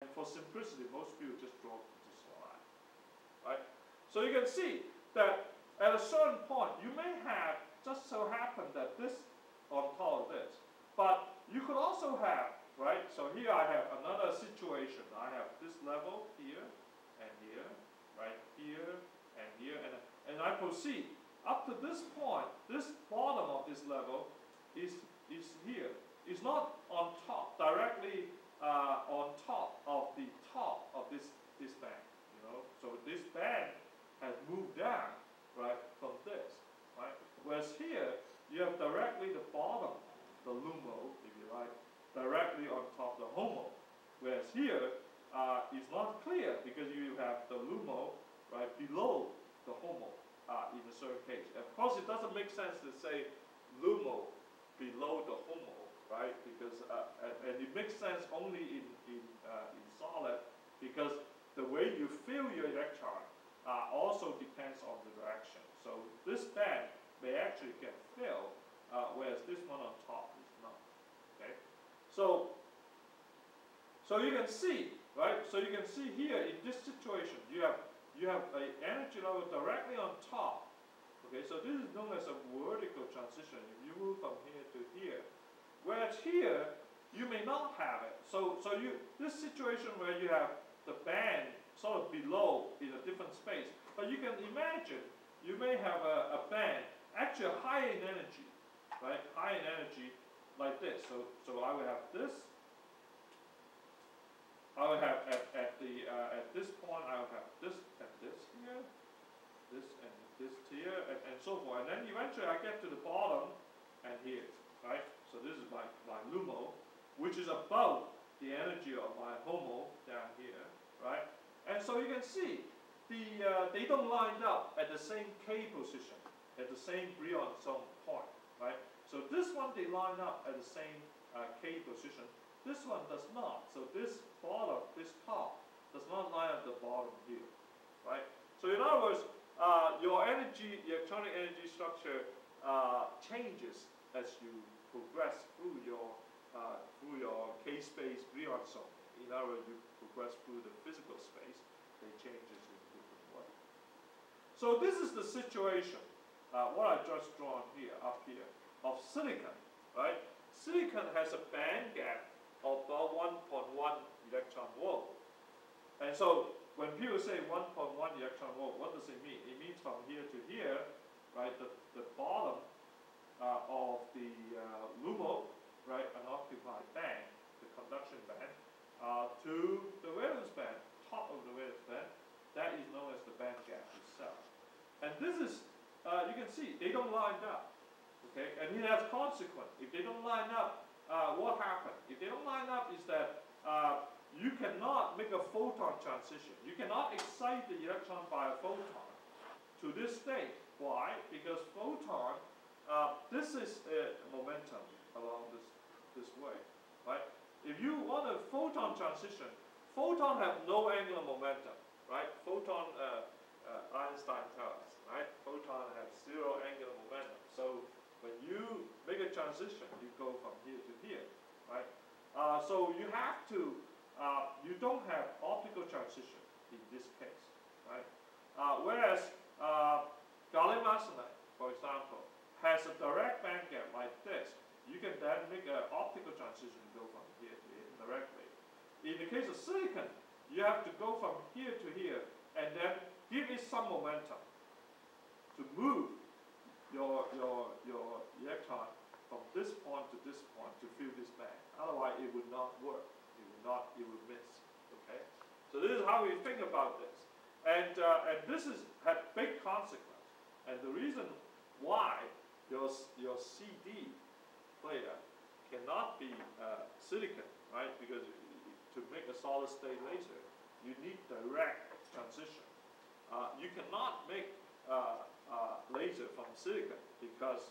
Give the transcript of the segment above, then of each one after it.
And for simplicity, most people just draw this line, right? So you can see that at a certain point, you may have just so happen that this on top of this. But you could also have, right? So here I have another situation. I have this level here and here, right? Here and here, and I proceed up to this point. This bottom of this level is here. It's not on top, directly on top of the top of this band. You know, so this band has moved down, right, from this, right? Whereas here you have directly the bottom, the LUMO, if you like, directly on top of the HOMO. Whereas here it's not clear because you have the LUMO right below the HOMO in a certain case. Of course, it doesn't make sense to say LUMO below the HOMO, right? Because and it makes sense only in solid because the way you fill your electron also depends on the direction. So this band may actually get filled, whereas this one on top is not. Okay, so you can see, right? So you can see here in this situation, you have an energy level directly on top. Okay, so this is known as a vertical transition. If you move from here to here, whereas here you may not have it. So this situation where you have the band sort of below in a different space, but you can imagine you may have a band actually high in energy, right? High in energy like this. So I will have this. I will have at this point I will have this and this here, this and this here, and so forth. And then eventually I get to the bottom and here, right? So this is my LUMO, which is above the energy of my HOMO down here, right? And so you can see they don't line up at the same K position, at the same Brillouin point, right? So this one they line up at the same K position. This one does not. So this bottom, this top, does not line up the bottom here, right? So in other words, your electronic energy structure changes as you progress through your K-space Brillouin zone. In other words, you progress through the physical space, they changes in different ways. So this is the situation, what I just drawn here, up here, of silicon, right? Silicon has a band gap of about 1.1 electron volt. And so when people say 1.1 electron volt, what does it mean? It means from here to here, right, the bottom of the LUMO, right, unoccupied band, the conduction band, to the valence band, top of the valence band, that is known as the band gap itself. And this is, you can see, they don't line up, okay? And it has consequence. If they don't line up, what happens? If they don't line up is that you cannot make a photon transition. You cannot excite the electron by a photon to this state. Why? Because photon, this is a momentum along this way, right? If you want a photon transition, photon have no angular momentum, right? Photon, Einstein tells us, right? Photon have zero angular momentum. So when you make a transition, you go from here to here, right? So you have to, you don't have optical transition in this case, right? Whereas gallium arsenide, for example, has a direct band gap like this. You can then make an optical transition and go from here to here directly. In the case of silicon, you have to go from here to here and then give it some momentum to move your electron from this point to fill this band. Otherwise, it would not work. It would miss. Okay. So this is how we think about this, and this had big consequence. And the reason why your CD player cannot be silicon, right? Because to make a solid state laser, you need direct transition. You cannot make laser from silicon because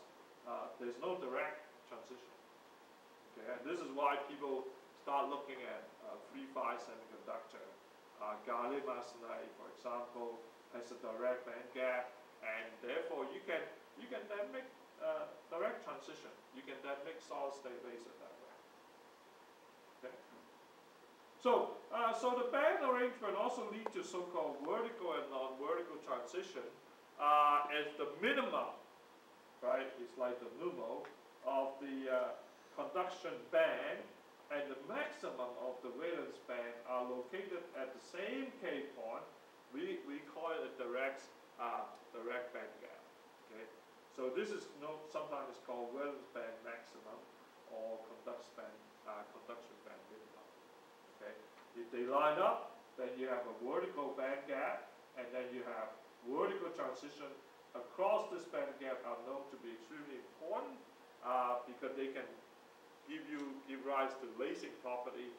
there's no direct transition. Okay, and this is why people start looking at III-V semiconductor. Gallium arsenide, for example, has a direct band gap, and therefore you can then make direct transition. You can then make solid state laser that way. Okay. So the band arrangement also leads to so-called vertical and non-vertical transition as the minimum, right? It's like the NUMO of the conduction band and the maximum of the valence band are located at the same K point. We call it a direct band gap. Okay, so this is sometimes it's called valence band maximum or conduction band minimum. Okay, if they line up, then you have a vertical band gap, and then you have vertical transition across this band gap are known to be extremely important because they can give rise to lasing property,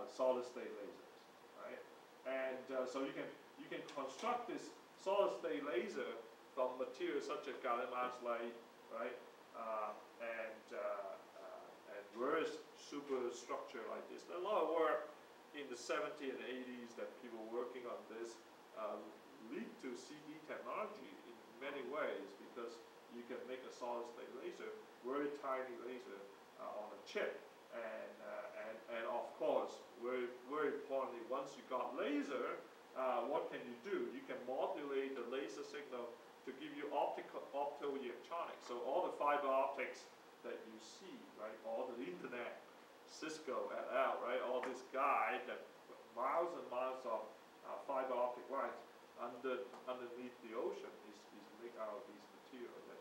solid state lasers, right? And so you can construct this solid state laser from materials such as gallium arsenide, right? And various superstructure like this. There's a lot of work in the 70s and 80s that people working on this lead to CD technology in many ways because you can make a solid state laser, very tiny laser on a chip, and of course, very importantly, once you got laser, what can you do? You can modulate the laser signal to give you optoelectronics. So all the fiber optics that you see, right? All the internet, Cisco et al., right? All this guy that miles and miles of fiber optic lines underneath the ocean is made out of these materials that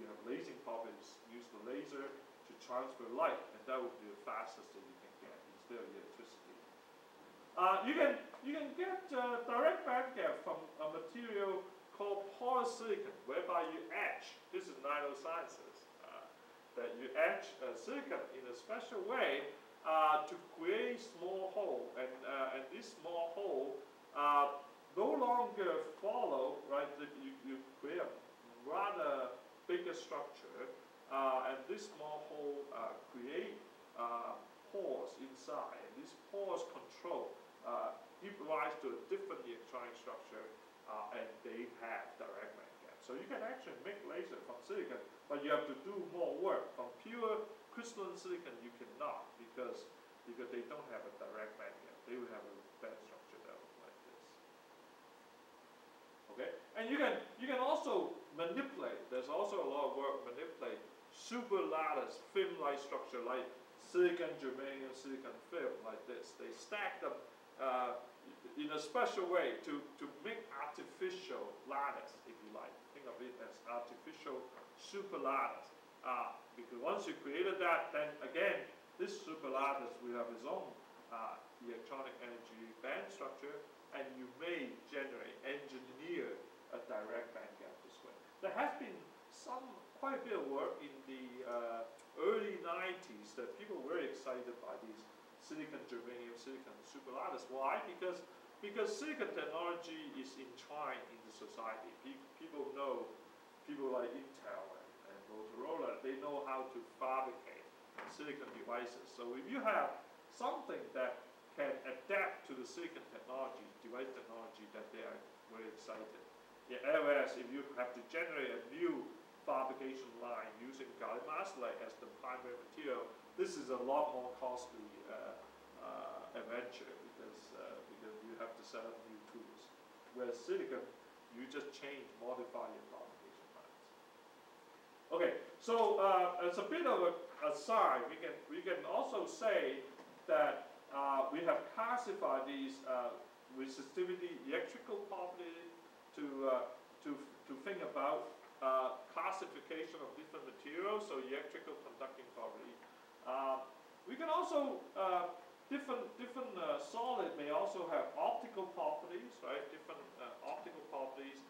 you have lasing properties. Use the laser to transfer light, and that would be the fastest that you can get instead of electricity. You can get direct band gap from a material called polysilicon, whereby you etch. This is nanosciences. That you etch silicon in a special way to create small hole, and this small hole no longer follow, right? You create a rather bigger structure, and this small hole create pores inside, and these pores control, give rise to a different electronic structure, and they have direct band gap. So you can actually make laser from silicon, but you have to do more work. From pure crystalline silicon, you cannot because they don't have a direct band gap. They will have a band structure that looks like this. Okay, and you can also manipulate. There's also a lot of work manipulate super lattice film-like structure like silicon, germanium, silicon film like this. They stack them in a special way to make artificial lattice, if you like. Think of it as artificial super lattice. Because once you created that, then again, this super lattice will have its own electronic energy band structure, and you may engineer a direct band gap this way. There has been quite a bit of work in the early 90s that people were very excited by these silicon germanium, silicon super lattice. Why? Because silicon technology is entwined in the society. People like Intel and Motorola, they know how to fabricate silicon devices. So if you have something that can adapt to the silicon technology, device technology, that they are very excited. Yeah, whereas if you have to generate a new fabrication line using gallium arsenide as the primary material, this is a lot more costly adventure because you have to set up new tools. Whereas silicon, you just modify your fabrication lines. Okay, so as a bit of a sign, we can also say that we have classified these resistivity electrical property to think about classification of different materials, so electrical conducting property. We can also different solid may also have optical properties, right? Different optical properties.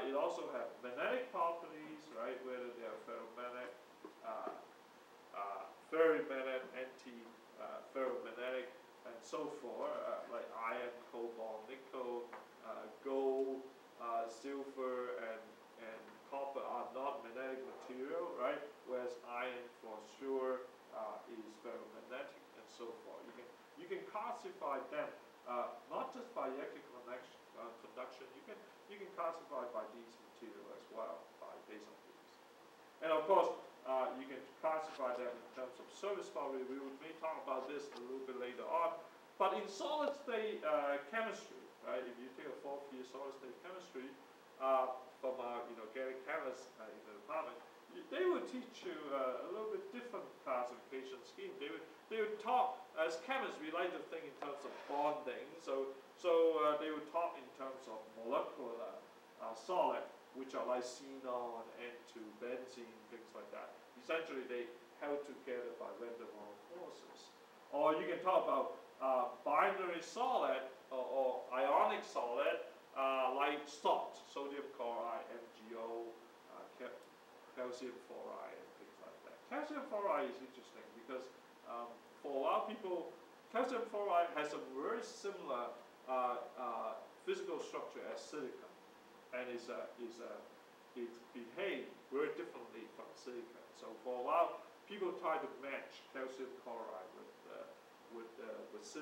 It also have magnetic properties, right? Whether they are ferromagnetic, ferromagnetic, anti-ferromagnetic, and so forth, like iron, cobalt, nickel, gold, silver, and copper are not magnetic material, right? Whereas iron, for sure, is ferromagnetic, and so forth. You can classify them not just by electric conduction. You can classify by these materials as well, based on these. And of course, you can classify them in terms of service property. We may talk about this a little bit later on. But in solid state chemistry, right? If you take a 4th year solid state chemistry from Gary Callis in the department, they would teach you a little bit different classification scheme. They would talk, as chemists, we like to think in terms of bonding. So they would talk in terms of molecular solid, which are like xenon, N2, benzene, things like that. Essentially, they held together by van der Waals forces. Or you can talk about binary solid or ionic solid, like SOT, sodium chloride, MgO, calcium fluoride, and things like that. Calcium fluoride is interesting because for a lot of people, calcium fluoride has a very similar physical structure as silicon, and it behaves very differently from silicon. So for a while, people try to match calcium chloride with silicon.